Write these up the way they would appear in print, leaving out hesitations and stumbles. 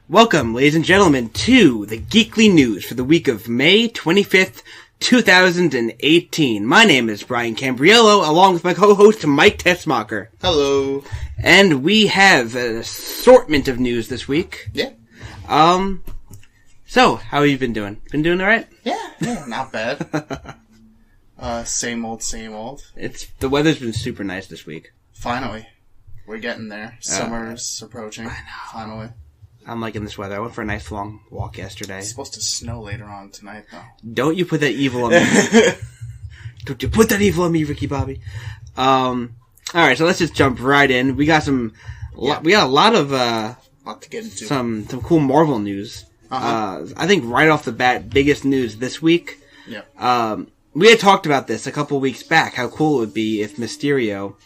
Welcome, ladies and gentlemen, to the Geekly News for the week of May 25th, 2018. My name is Brian Cambriello, along with my co-host Mike Tessmacher. Hello. And we have an assortment of news this week. Yeah. So, how have you been doing? Been doing alright? Yeah, not bad. Same old. The weather's been super nice this week. Finally. We're getting there. Summer's approaching. I know. Finally. I'm liking this weather. I went for a nice long walk yesterday. It's supposed to snow later on tonight, though. Don't you put that evil on me. Don't you put that evil on me, Ricky Bobby. Alright, so let's just jump right in. We got we got a lot to get into. Some cool Marvel news. I think right off the bat, biggest news this week. Yeah. We had talked about this a couple weeks back, how cool it would be if Mysterio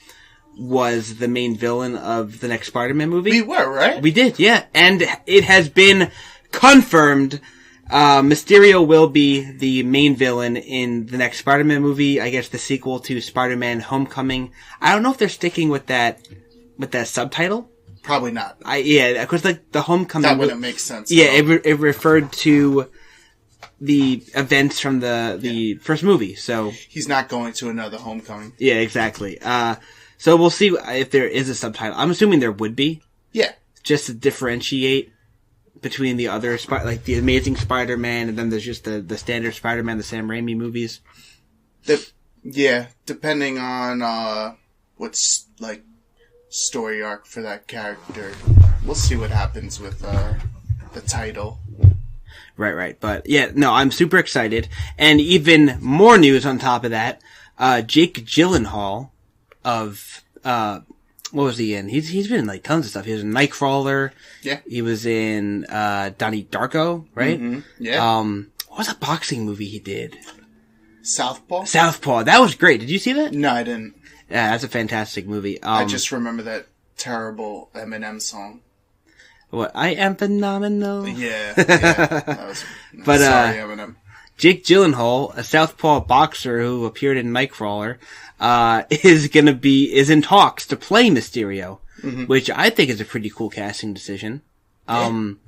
was the main villain of the next Spider-Man movie. We were, right? We did, yeah. And it has been confirmed. Mysterio will be the main villain in the next Spider-Man movie. I guess the sequel to Spider-Man Homecoming. I don't know if they're sticking with that subtitle. Probably not. Yeah, because the Homecoming... That wouldn't make sense. Yeah, it referred to the events from the first movie, so... He's not going to another Homecoming. Yeah, exactly. So we'll see if there is a subtitle. I'm assuming there would be. Yeah. Just to differentiate between the other, like the Amazing Spider-Man, and then there's just the standard Spider-Man, the Sam Raimi movies. Yeah, depending on what's, like, story arc for that character. We'll see what happens with the title. Right. But, yeah, no, I'm super excited. And even more news on top of that, Jake Gyllenhaal of, what was he in? He's been in, like, tons of stuff. He was in Nightcrawler. Yeah. He was in, Donnie Darko, right? Mm-hmm. Yeah. What was that boxing movie he did? Southpaw? That was great. Did you see that? No, I didn't. Yeah, that's a fantastic movie. I just remember that terrible Eminem song. What? I am phenomenal. Yeah. That was, sorry, Eminem. Jake Gyllenhaal, a southpaw boxer who appeared in Nightcrawler, is in talks to play Mysterio, which I think is a pretty cool casting decision.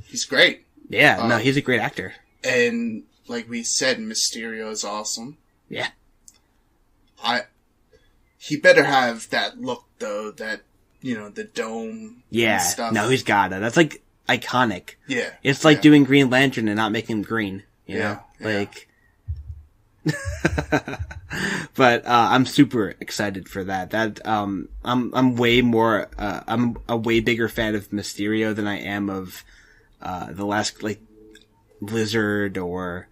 He's great. Yeah, no, he's a great actor. And like we said, Mysterio is awesome. Yeah. He better have that look though, that, the dome and stuff. No, he's got it. That's like iconic. Yeah. It's like doing Green Lantern and not making him green, you know? Like, but, I'm super excited for that. I'm way more, I'm a way bigger fan of Mysterio than I am of, the last, like, Blizzard or,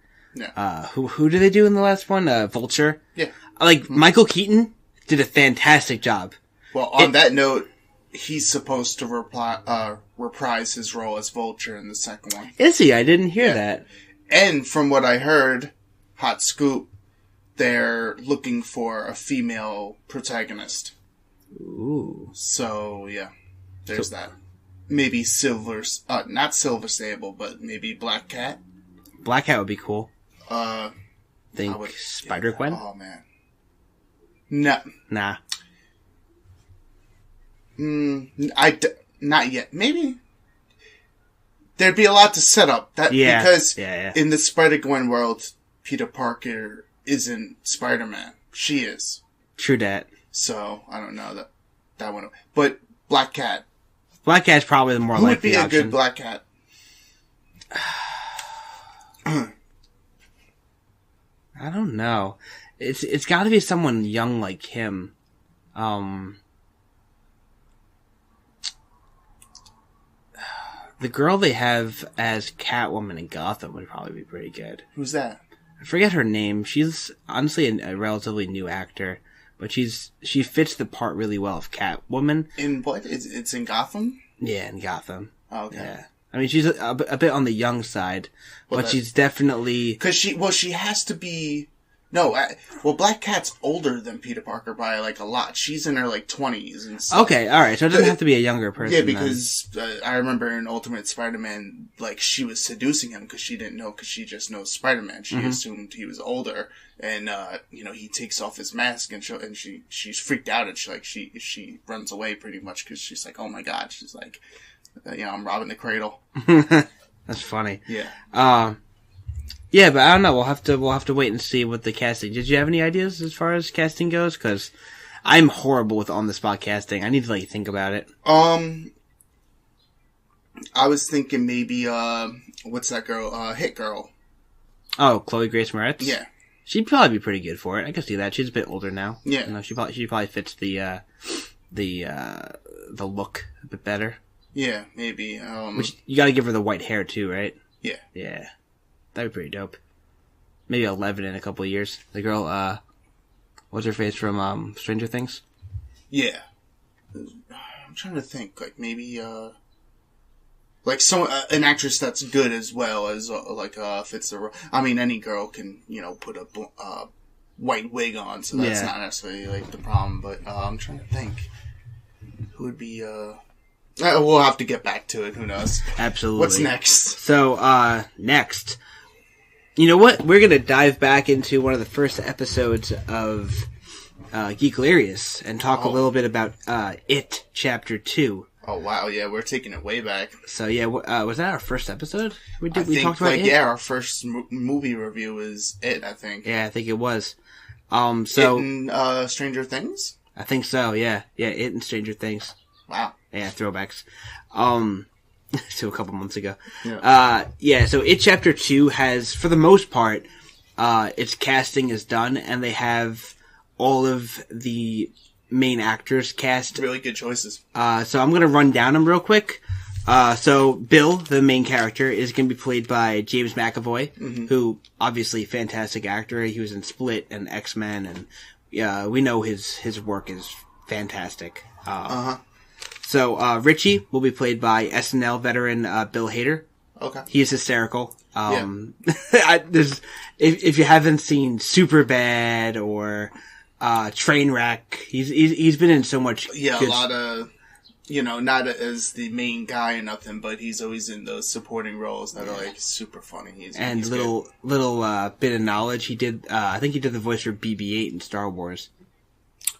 who did they do in the last one? Vulture? Yeah. Like, Michael Keaton did a fantastic job. Well, on that note, he's supposed to reprise his role as Vulture in the second one. Is he? I didn't hear that. And from what I heard, hot scoop, they're looking for a female protagonist. Ooh. So, yeah, there's that. Maybe not Silver Sable, but maybe Black Cat. Black Cat would be cool. Think Spider-Gwen? Oh, man. No. Nah. Not yet. Maybe. There'd be a lot to set up. Because in the Spider-Gwen world, Peter Parker isn't Spider-Man. She is. True that. So, I don't know that one. But Black Cat. Black Cat's probably the more likely option. Who would be a good Black Cat? I don't know. It's got to be someone young like him. The girl they have as Catwoman in Gotham would probably be pretty good. Who's that? I forget her name. She's honestly a relatively new actor, but she fits the part really well of Catwoman. In what? It's in Gotham? Yeah, in Gotham. Oh, okay. Yeah. I mean, she's a bit on the young side, but she's definitely... Because she has to be No, well, Black Cat's older than Peter Parker by, like, a lot. She's in her, like, 20s and stuff. Okay, alright, so it doesn't have to be a younger person. Yeah, because I remember in Ultimate Spider-Man, like, she was seducing him because she didn't know, because she just knows Spider-Man. She assumed he was older, and, you know, he takes off his mask, and she's freaked out, and she runs away pretty much, because she's like, oh my god, she's like, you know, I'm robbing the cradle. That's funny. Yeah. Yeah, but I don't know. We'll have to wait and see what the casting. Did you have any ideas as far as casting goes? Because I'm horrible with on the spot casting. I need to think about it. I was thinking maybe what's that girl? Hit Girl. Oh, Chloe Grace Moretz. Yeah, she'd probably be pretty good for it. I can see that. She's a bit older now. Yeah, you know, she probably fits the look a bit better. Yeah, maybe. Which you got to give her the white hair too, right? Yeah. Yeah. That'd be pretty dope. Maybe 11 in a couple of years. The girl, what's her face from, Stranger Things? Yeah. I'm trying to think, like, maybe, like, an actress that's good as well as, fits the role. I mean, any girl can, you know, put a, white wig on, so that's not necessarily, like, the problem, but, I'm trying to think. Who would be, we'll have to get back to it, who knows? Absolutely. What's next? So, next. You know what? We're going to dive back into one of the first episodes of Geeklirious and talk a little bit about It Chapter 2. Oh, wow, yeah, we're taking it way back. So, yeah, was that our first episode? We talked about It? Yeah, our first movie review is It, I think. Yeah, I think it was. So, It and Stranger Things? I think so, yeah. Yeah, It and Stranger Things. Wow. Yeah, throwbacks. To a couple months ago. Yeah. So It Chapter 2 has, for the most part, its casting is done, and they have all of the main actors cast. Really good choices. So I'm gonna run down them real quick. So Bill, the main character, is gonna be played by James McAvoy, who, obviously, fantastic actor. He was in Split and X-Men, and we know his work is fantastic. So, Richie will be played by SNL veteran, Bill Hader. Okay. He's hysterical. If you haven't seen Superbad or, Trainwreck, he's been in so much. Yeah, a lot of, you know, not as the main guy or nothing, but he's always in those supporting roles that are, like, super funny. He's little bit of knowledge. He did, I think he did the voice for BB-8 in Star Wars.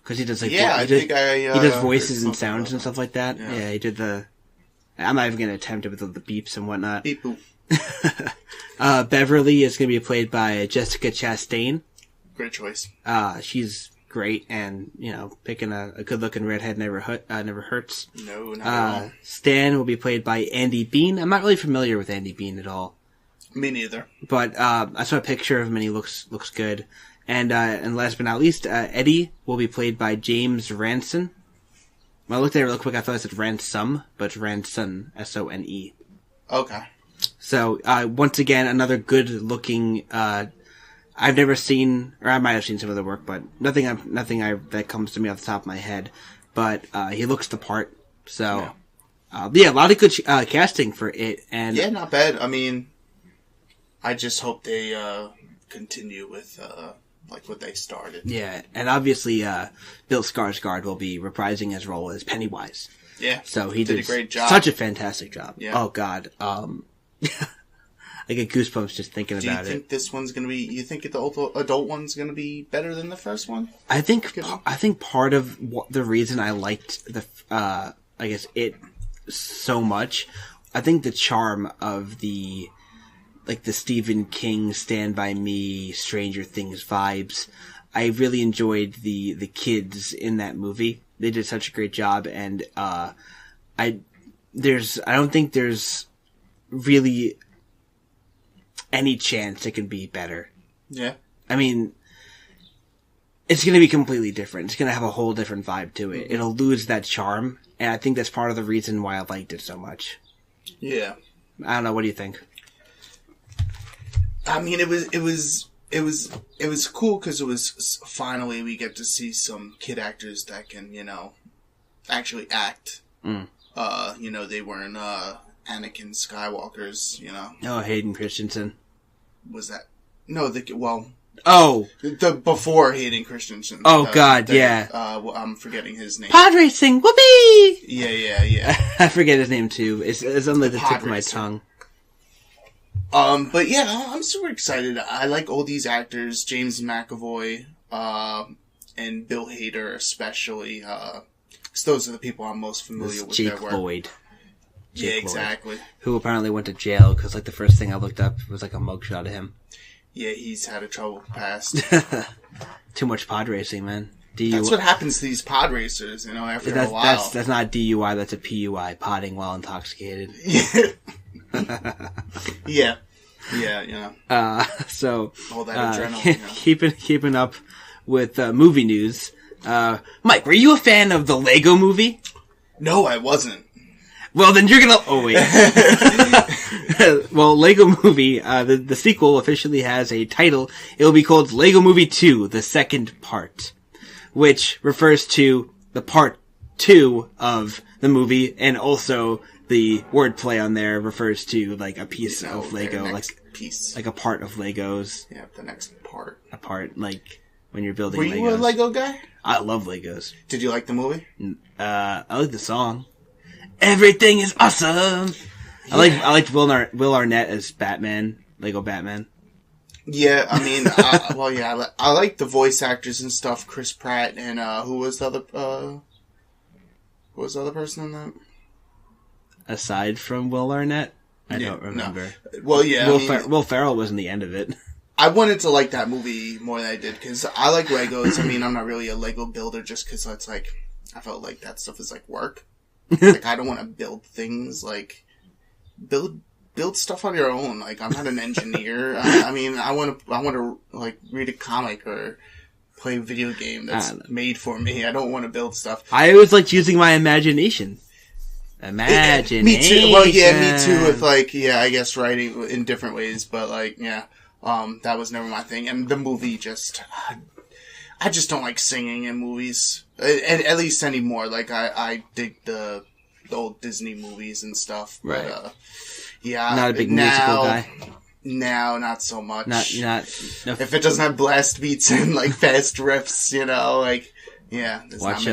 Because he does, like, he does voices and sounds and stuff like that. Yeah, he did I'm not even going to attempt it with the beeps and whatnot. Beep boop. Beverly is going to be played by Jessica Chastain. Great choice. She's great, and, you know, picking a good-looking redhead never hurts. No, not at all. Stan will be played by Andy Bean. I'm not really familiar with Andy Bean at all. Me neither. But, I saw a picture of him and he looks good. And last but not least, Eddie will be played by James Ranson. When I looked at it real quick, I thought it said Ransom, but it's Ranson, S-O-N-E. Okay. So, once again, another good-looking, I've never seen, or I might have seen some of the work, but nothing that comes to me off the top of my head. But, he looks the part, so, a lot of good, casting for it, and... Yeah, not bad. I mean, I just hope they, continue with, like what they started. Yeah, and obviously, Bill Skarsgård will be reprising his role as Pennywise. Yeah. So he did a great job. Such a fantastic job. Yeah. Oh God. I get goosebumps just thinking about it. Do you think this one's gonna be, you think the adult one's gonna be better than the first one? I think part of the reason I liked it so much, I think the charm of the Stephen King Stand By Me, Stranger Things vibes. I really enjoyed the kids in that movie. They did such a great job, and I don't think there's really any chance it can be better. Yeah. I mean, it's going to be completely different. It's going to have a whole different vibe to it. It'll lose that charm, and I think that's part of the reason why I liked it so much. Yeah. I don't know. What do you think? I mean, it was cool because it was finally we get to see some kid actors that can, you know, actually act. You know, they weren't Anakin Skywalkers, you know. Oh, Hayden Christensen. Was that? No, Oh, the before Hayden Christensen. Oh God, yeah. I'm forgetting his name. Pod racing, whoopee! Yeah. I forget his name too. It's on the tip of my tongue. But yeah, I'm super excited. I like all these actors, James McAvoy, and Bill Hader especially. 'Cause those are the people I'm most familiar with. Jake Lloyd. Yeah, exactly. Who apparently went to jail because like the first thing I looked up was like a mugshot of him. Yeah, he's had a troubled past. Too much pod racing, man. That's what happens to these pod racers, after a while. That's not a DUI, that's a PUI, podding while intoxicated. Yeah. So, all that adrenaline, keeping up with movie news. Mike, were you a fan of the Lego movie? No, I wasn't. Well, then you're gonna... Oh, wait. Well, Lego Movie, the sequel officially has a title. It will be called Lego Movie 2, the second part, which refers to the part 2 of the movie, and also the wordplay on there refers to, like, a piece of Lego, like a part of Legos. Yeah, the next part. A part, like, when you're building Legos. Were you a Lego guy? I love Legos. Did you like the movie? I like the song. Everything is awesome. Yeah. I liked Will Arnett as Batman, Lego Batman. Yeah, I mean, I like the voice actors and stuff. Chris Pratt and who was the other person in that? Aside from Will Arnett, I don't remember. No. Well, yeah, Will Ferrell was in the end of it. I wanted to like that movie more than I did because I like Legos. I mean, I'm not really a Lego builder just because it's like I felt like that stuff is like work. Like, I don't want to build things, like, build stuff on your own. Like, I'm not an engineer. I mean, I want to, like, read a comic or play a video game that's made for me. I don't want to build stuff. I always liked using my imagination. Me too. Well, yeah, me too with, like, I guess writing in different ways, but, like, that was never my thing. And the movie I just don't like singing in movies. At least anymore. Like, I dig the old Disney movies and stuff. But, right. Not a big musical guy? No, not so much. No. If it doesn't have blast beats and, like, fast riffs, like, Watch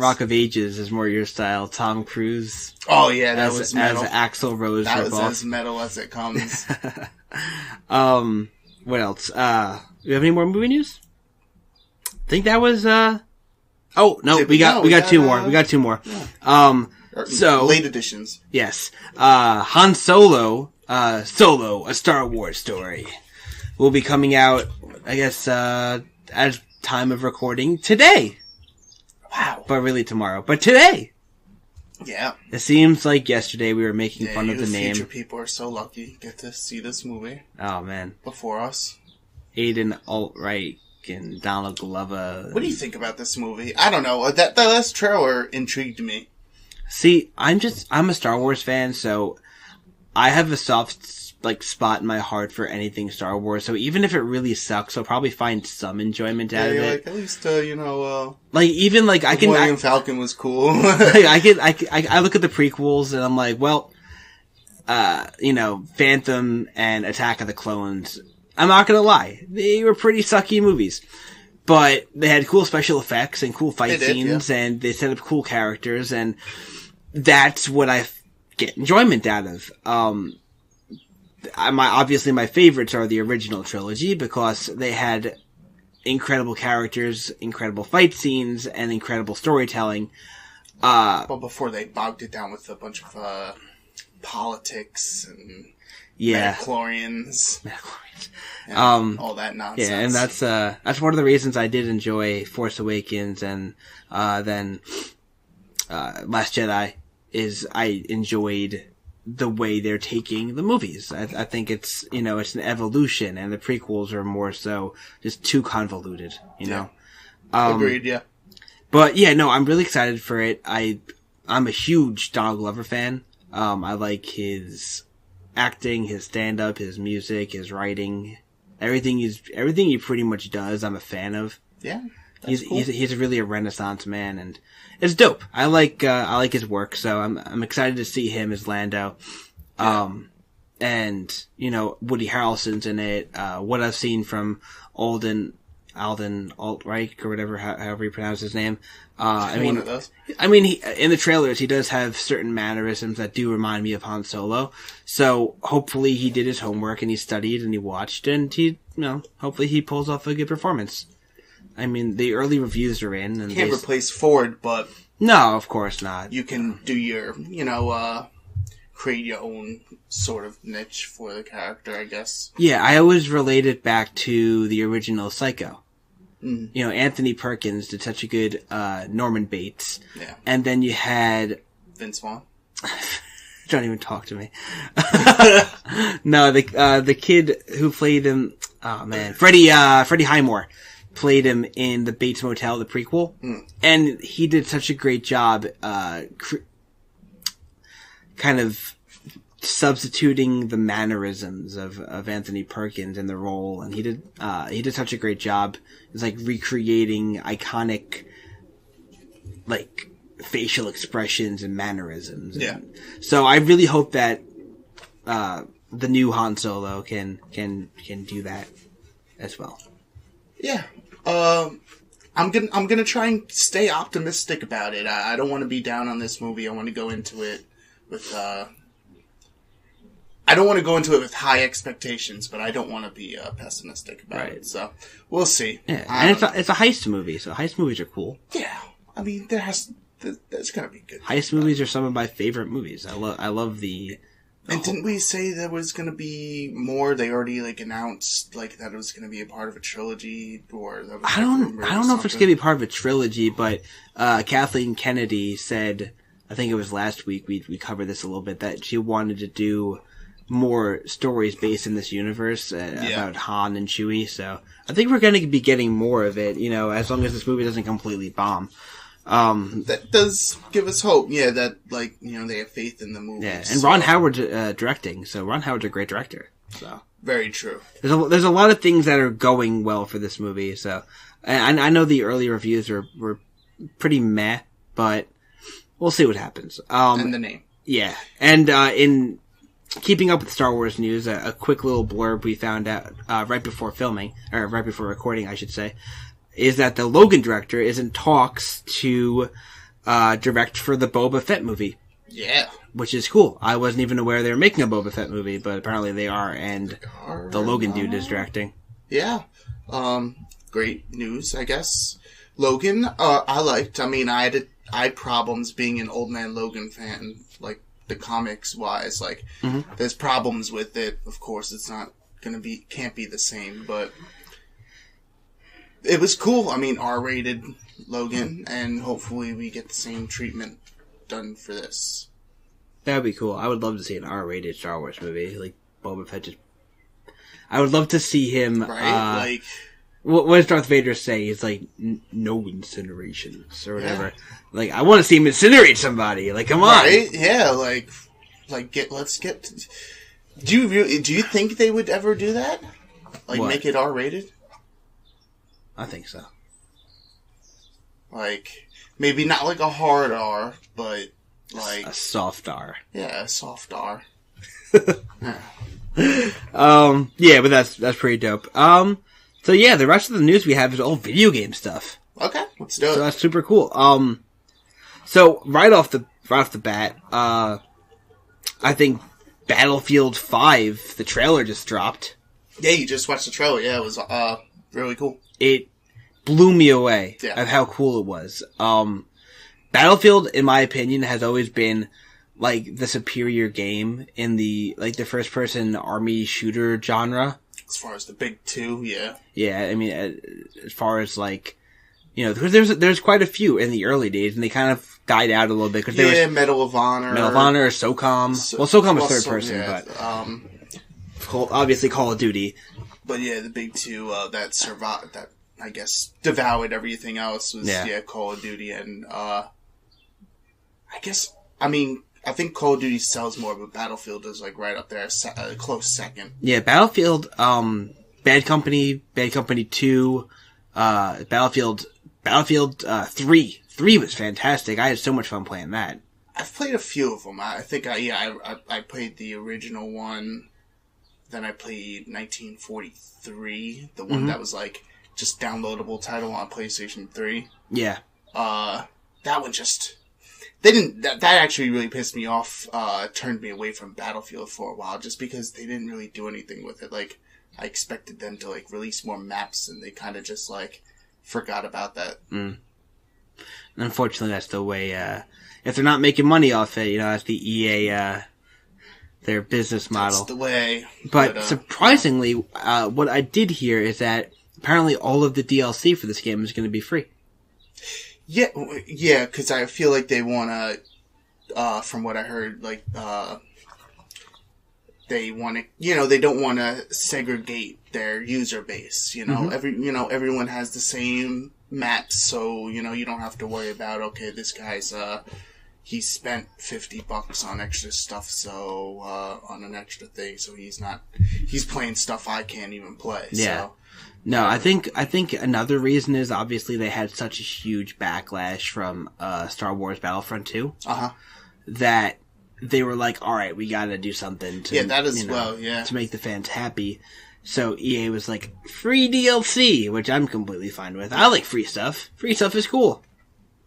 Rock of Ages is more your style. Tom Cruise. Oh, yeah, that was metal. As Axl Rose. That was as metal as it comes. What else? Do you have any more movie news? I think that was, oh, no, we got two more. We got two more. Yeah. So. Late editions. Yes. Han Solo, a Star Wars story, will be coming out, I guess, at time of recording today. Wow. But really tomorrow. But today. Yeah. It seems like yesterday we were making fun of the name. Future people are so lucky to get to see this movie. Oh, man. Before us. Aiden Altreich and Donald Glover. What do you think about this movie? I don't know. That last trailer intrigued me. See, I'm a Star Wars fan, so I have a soft spot in my heart for anything Star Wars. So even if it really sucks, I'll probably find some enjoyment out of it. Like at least I can. Millennium Falcon was cool. I look at the prequels and I'm like, well, Phantom and Attack of the Clones. I'm not gonna lie, they were pretty sucky movies, but they had cool special effects and cool fight scenes, and they set up cool characters, and that's what I get enjoyment out of. Obviously my favorites are the original trilogy because they had incredible characters, incredible fight scenes, and incredible storytelling. Well, before they bogged it down with a bunch of politics and Midichlorians. And all that nonsense. Yeah, and that's one of the reasons I did enjoy Force Awakens and then Last Jedi is I enjoyed the way they're taking the movies. I think it's it's an evolution, and the prequels are more so just too convoluted. Agreed. Yeah. But yeah, no, I'm really excited for it. I'm a huge Donald Glover fan. I like his acting, his stand-up, his music, his writing, everything he pretty much does. I'm a fan of. Yeah, he's really a Renaissance man, and it's dope. I like his work, so I'm excited to see him as Lando. and, you know, Woody Harrelson's in it. What I've seen from Alden Altreich, or whatever, however you pronounce his name. I mean, in the trailers, he does have certain mannerisms that do remind me of Han Solo. So hopefully he did his homework and he studied and he watched, and hopefully he pulls off a good performance. I mean, the early reviews are in. And can't replace Ford, but no, of course not. You can do your, create your own sort of niche for the character, I guess. Yeah, I always relate it back to the original Psycho. Mm. You know, Anthony Perkins did such a good Norman Bates. Yeah. And then you had Vince Vaughn. Don't even talk to me. No, the kid who played him, oh man, Freddie Highmore played him in the Bates Motel, the prequel. Mm. And he did such a great job kind of substituting the mannerisms of Anthony Perkins in the role, and he did such a great job. It's like recreating iconic, like, facial expressions and mannerisms. Yeah. So I really hope that the new Han Solo can do that as well. Yeah. I'm gonna try and stay optimistic about it. I don't want to be down on this movie. I want to go into it with I don't want to go into it with high expectations, but I don't want to be pessimistic about it. So we'll see. Yeah, and it's a heist movie, so heist movies are cool. Yeah, I mean there's gonna be good. Heist movies are some of my favorite movies. I love the. And didn't we say there was gonna be more? They already announced that it was gonna be a part of a trilogy, or that was I don't know if it's gonna be part of a trilogy, but Kathleen Kennedy said, I think it was last week we covered this a little bit, that she wanted to do more stories based in this universe about Han and Chewie. So I think we're going to be getting more of it, as long as this movie doesn't completely bomb. That does give us hope. Yeah, that they have faith in the movie. Yeah, and Ron Howard's directing, so Ron Howard's a great director. So very true. There's a lot of things that are going well for this movie. So I know the early reviews were pretty meh, but we'll see what happens. And the name. Yeah, and in keeping up with Star Wars news, a quick little blurb we found out right before recording, I should say, is that the Logan director is in talks to direct for the Boba Fett movie. Yeah. Which is cool. I wasn't even aware they were making a Boba Fett movie, but apparently they are, and the Logan dude is directing. Yeah. Great news, I guess. Logan, I liked. I mean, I had problems being an Old Man Logan fan, the comics wise, there's problems with it. Of course, it's not can't be the same, but it was cool. I mean, R-rated Logan, and hopefully we get the same treatment done for this. That would be cool. I would love to see an R-rated Star Wars movie, Boba Fett. I would love to see him. Right, what does Darth Vader say? He's no incinerations or whatever. Yeah. I want to see him incinerate somebody. Come on. Right? Yeah, let's get. Do you think they would ever do that? Make it R-rated? I think so. Maybe not a hard R, but a soft R. Yeah, a soft R. Yeah, but that's pretty dope. So yeah, the rest of the news we have is all video game stuff. Okay, let's do it. So that's super cool. So right off the bat, I think Battlefield 5, the trailer just dropped. Yeah, you just watched the trailer. Yeah, it was really cool. It blew me away of how cool it was. Battlefield, in my opinion, has always been the superior game in the first person army shooter genre. As far as the big two, yeah. Yeah, I mean, as far as there's quite a few in the early days, and they kind of died out a little bit. Medal of Honor. Medal of Honor, or SOCOM. SOCOM was third person, but obviously Call of Duty. But yeah, the big two that survived, that I guess devoured everything else was Call of Duty, and I think Call of Duty sells more, but Battlefield is right up there, a close second. Yeah, Battlefield, Bad Company 2, Battlefield 3. 3 was fantastic. I had so much fun playing that. I've played a few of them. I think I played the original one. Then I played 1943, the one that was like just downloadable title on PlayStation 3. Yeah. That one just... They didn't... That actually really pissed me off, turned me away from Battlefield for a while, just because they didn't really do anything with it. Like, I expected them to, like, release more maps, and they kind of just, like, forgot about that. Unfortunately, that's the way, if they're not making money off it, that's the EA, their business model. That's the way. But surprisingly, what I did hear is that apparently all of the DLC for this game is going to be free. Yeah, because I feel like they want to, from what I heard, like, they want to, they don't want to segregate their user base, everyone has the same maps, so, you don't have to worry about, okay, this guy's, he spent $50 on extra stuff, so, on an extra thing, so he's playing stuff I can't even play, yeah. So. No, I think another reason is obviously they had such a huge backlash from, Star Wars Battlefront 2. That they were like, alright, we gotta do something to, to make the fans happy. So EA was like, free DLC, which I'm completely fine with. I like free stuff. Free stuff is cool.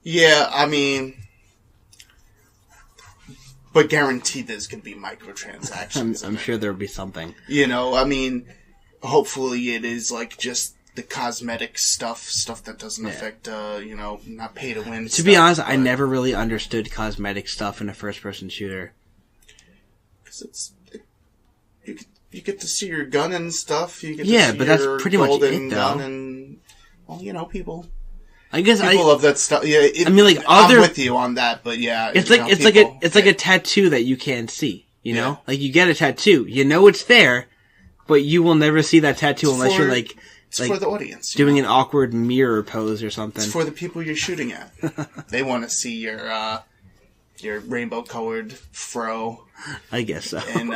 Yeah, I mean, but guaranteed there's gonna be microtransactions. I'm sure there'll be something. I mean, hopefully it is like just the cosmetic stuff that doesn't affect, not pay to win. To be honest, I never really understood cosmetic stuff in a first-person shooter. Because you get to see your gun and stuff. You get to see but that's pretty much it, though. Gun and, people. I guess people love that stuff. Yeah, I'm with you on that, but yeah, it's like a tattoo that you can't see. Like you get a tattoo, it's there, but you will never see that tattoo unless you're like. It's for the audience. Doing an awkward mirror pose or something. It's for the people you're shooting at. They want to see your rainbow-colored fro. I guess so. And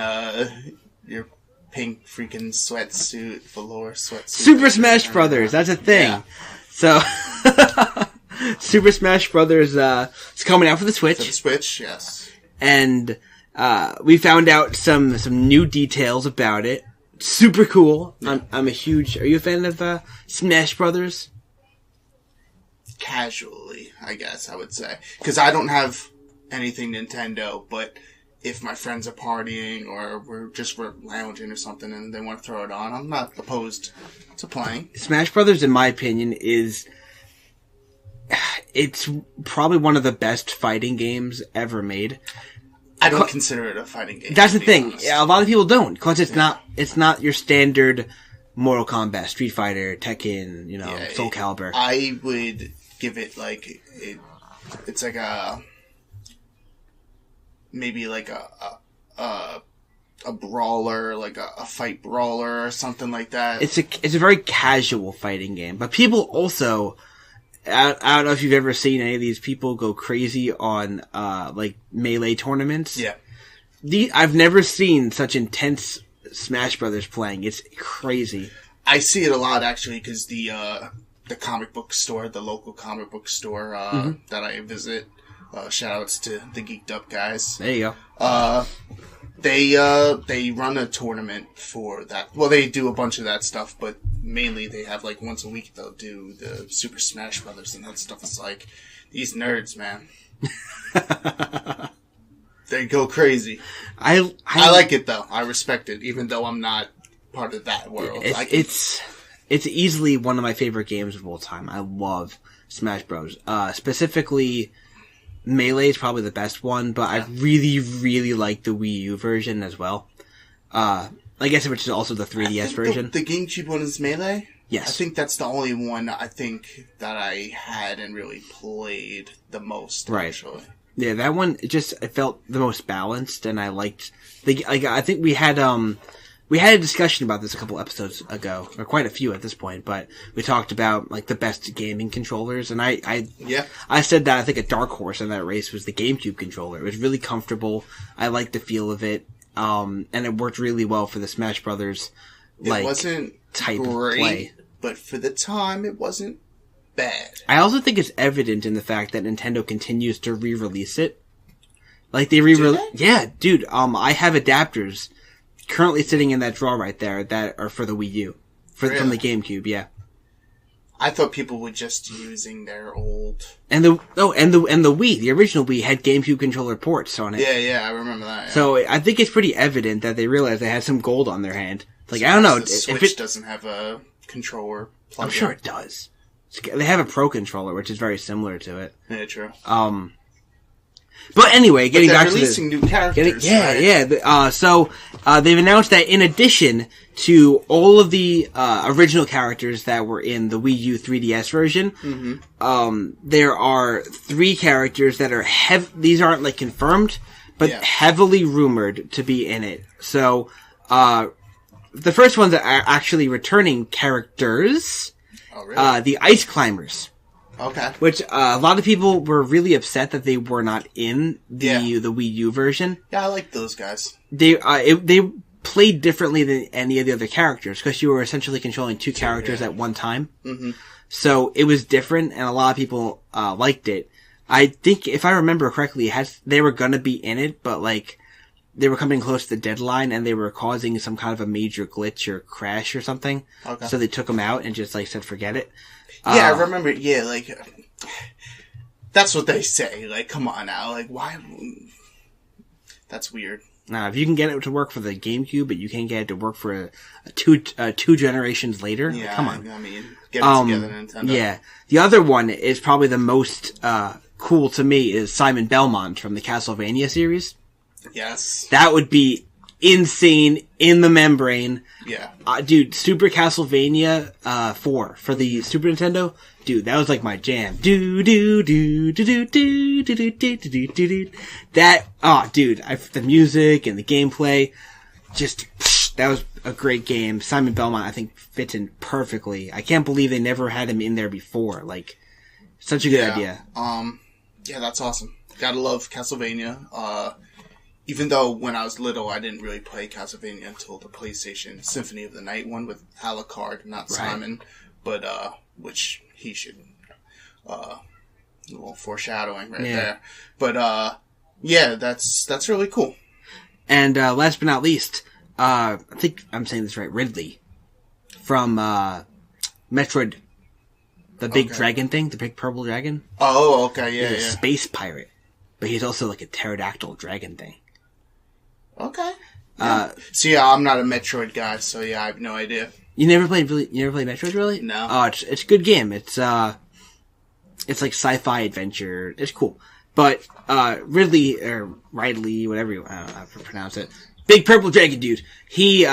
your pink freaking sweatsuit, velour sweatsuit. Super Smash Brothers, that's a thing. Yeah. So, Super Smash Brothers is coming out for the Switch. For the Switch, yes. And we found out some new details about it. Super cool. Yeah. I'm a huge... Are you a fan of Smash Brothers? Casually, I guess I would say. Because I don't have anything Nintendo, but if my friends are partying or we're lounging or something and they want to throw it on, I'm not opposed to playing. Smash Brothers, in my opinion, it's probably one of the best fighting games ever made. I don't consider it a fighting game. That's the thing. Yeah, a lot of people don't, because it's not your standard Mortal Kombat, Street Fighter, Tekken, Soul Calibur. I would give it it's like maybe like a brawler, like a fight brawler or something like that. It's a very casual fighting game, but people also. I don't know if you've ever seen any of these people go crazy on, Melee tournaments. Yeah. I've never seen such intense Smash Brothers playing. It's crazy. I see it a lot, actually, because the comic book store, the local comic book store, that I visit, shout-outs to the Geeked Up guys. There you go. They run a tournament for that. Well, they do a bunch of that stuff, but mainly they have once a week they'll do the Super Smash Brothers, and that stuff is like, these nerds, man. They go crazy. I like it though. I respect it, even though I'm not part of that world. It's easily one of my favorite games of all time. I love Smash Bros. Specifically, Melee is probably the best one, but I really, really like the Wii U version as well. I guess which is also the 3DS version. The GameCube one is Melee? Yes. I think that's the only one I think that I had and really played the most, right. Actually. Yeah, that one, it felt the most balanced, and I liked... I think we had a discussion about this a couple episodes ago, or quite a few at this point, but we talked about, the best gaming controllers, and I said that I think a dark horse in that race was the GameCube controller. It was really comfortable. I liked the feel of it. And it worked really well for the Smash Brothers, it wasn't type great, of play. But for the time, it wasn't bad. I also think it's evident in the fact that Nintendo continues to re-release it. They Do they? Yeah, dude, I have adapters currently sitting in that drawer right there that are for the Wii U. From the Really? GameCube, yeah. I thought people were just using their old. And the Wii, the original Wii, had GameCube controller ports on it. Yeah, I remember that. Yeah. So I think it's pretty evident that they realized they had some gold on their hand. Like, I don't know. The Switch if it doesn't have a controller plug. I'm sure it does. They have a Pro controller, which is very similar to it. Yeah, true. But anyway, getting back to releasing new characters. Right? So they've announced that in addition to all of the original characters that were in the Wii U 3DS version, there are 3 characters that are these aren't like confirmed, but heavily rumored to be in it. So the first ones that are actually returning characters, the Ice Climbers. Okay. Which a lot of people were really upset that they were not in the Wii U version. Yeah, I like those guys. They played differently than any of the other characters because you were essentially controlling 2 characters at one time. Mm-hmm. So it was different, and a lot of people liked it. I think, if I remember correctly, they were gonna be in it, but like they were coming close to the deadline, and they were causing some kind of a major glitch or crash or something. Okay. So they took them out and just like said, forget it. Yeah, I remember. Yeah, like that's what they say. Like, come on now. Like, why? That's weird. Now, if you can get it to work for the GameCube, but you can't get it to work for two generations later, yeah, come on. I mean, get it together, Nintendo. Yeah, the other one is probably the most cool to me is Simon Belmont from the Castlevania series. Yes, that would be insane in the membrane. Yeah. Dude, Super Castlevania 4 for the Super Nintendo. Dude, that was like my jam. That, dude, the music and the gameplay, that was a great game. Simon Belmont, I think, fits in perfectly. I can't believe they never had him in there before. Like, such a good idea. Yeah, that's awesome. Gotta love Castlevania. Even though when I was little, I didn't really play Castlevania until the PlayStation Symphony of the Night one with Alucard, not Simon, but which he should, a little foreshadowing there. But yeah, that's really cool. And last but not least, I think I'm saying this right, Ridley from Metroid, the big dragon thing, the big purple dragon. Oh, okay, yeah, he's a space pirate, but he's also like a pterodactyl dragon thing. Okay. Yeah. I'm not a Metroid guy, so yeah, I have no idea. You never played Metroid, really? No. Oh, it's a good game. It's like sci-fi adventure. It's cool. But Ridley or Ridley, whatever I don't know how to pronounce it. Big purple dragon dude. He's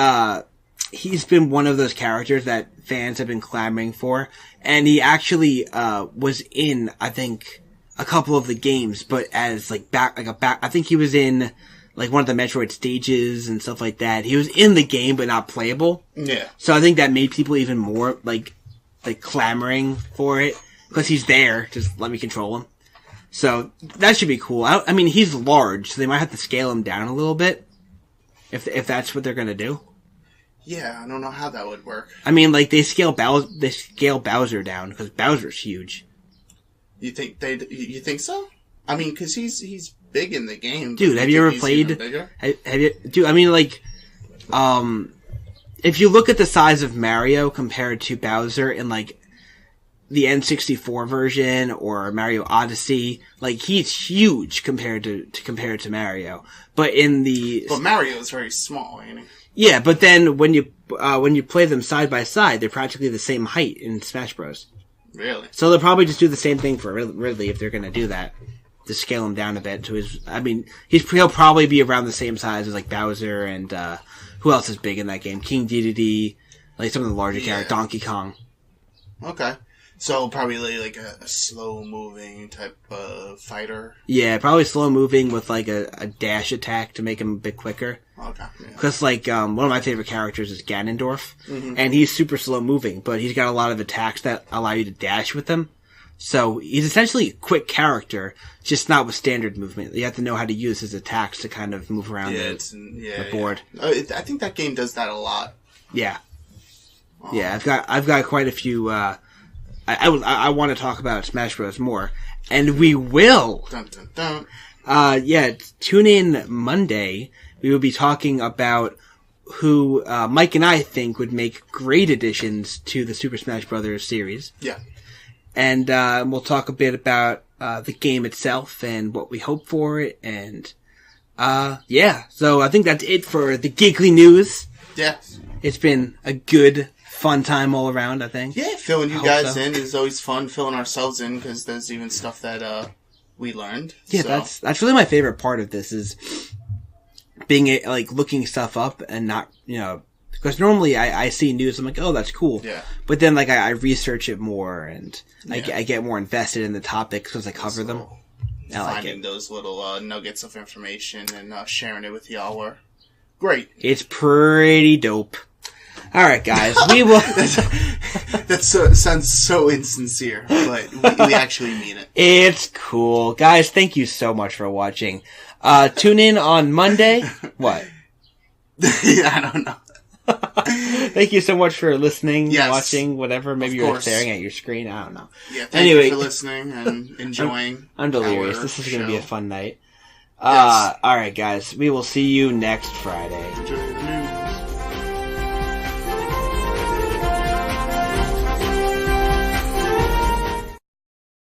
been one of those characters that fans have been clamoring for, and he actually was in, I think, a couple of the games, but as like I think he was in like one of the Metroid stages and stuff like that. He was in the game, but not playable. Yeah. So I think that made people even more like clamoring for it because he's there. Just let me control him. So that should be cool. I mean, he's large, so they might have to scale him down a little bit if that's what they're gonna do. Yeah, I don't know how that would work. I mean, like they scale Bowser down because Bowser's huge. You think so? I mean, because he's big in the game. Dude, have you ever played? Have you? Dude, I mean, like, if you look at the size of Mario compared to Bowser in like the N64 version or Mario Odyssey, like he's huge compared to Mario. But Mario is very small, ain't he? Yeah, but then when you play them side by side, they're practically the same height in Smash Bros. Really? So they'll probably just do the same thing for Ridley if they're going to do that. To scale him down a bit to his, I mean, he'll probably be around the same size as like Bowser and, who else is big in that game? King Dedede, like some of the larger characters, Donkey Kong. Okay. So probably like a slow moving type of fighter. Yeah, probably slow moving with like a dash attack to make him a bit quicker. Okay. Because like, one of my favorite characters is Ganondorf, and he's super slow moving, but he's got a lot of attacks that allow you to dash with him. So he's essentially a quick character, just not with standard movement. You have to know how to use his attacks to kind of move around the board. Yeah. I think that game does that a lot. Yeah, yeah. I've got quite a few. I want to talk about Smash Bros. More, and we will. Dun, dun, dun. Tune in Monday. We will be talking about who Mike and I think would make great additions to the Super Smash Brothers series. Yeah. And we'll talk a bit about the game itself and what we hope for it. And yeah, so I think that's it for the Geekly News. Yeah. It's been a good, fun time all around, I think. Yeah, filling you guys in is always fun. Filling ourselves in because there's even stuff that we learned. Yeah, so. that's really my favorite part of this is being looking stuff up and not, because normally I see news, I'm like, oh, that's cool. Yeah. But then I research it more and I get more invested in the topics because I cover them. Finding those little nuggets of information and sharing it with y'all were great. It's pretty dope. All right, guys, we will. That sounds so insincere, but we actually mean it. It's cool, guys. Thank you so much for watching. Tune in on Monday. What? I don't know. Thank you so much for listening, yes, watching, whatever. Maybe you're staring at your screen. I don't know. Yeah, thank you for listening and enjoying. I'm delirious. This is going to be a fun night. Yes. All right, guys. We will see you next Friday.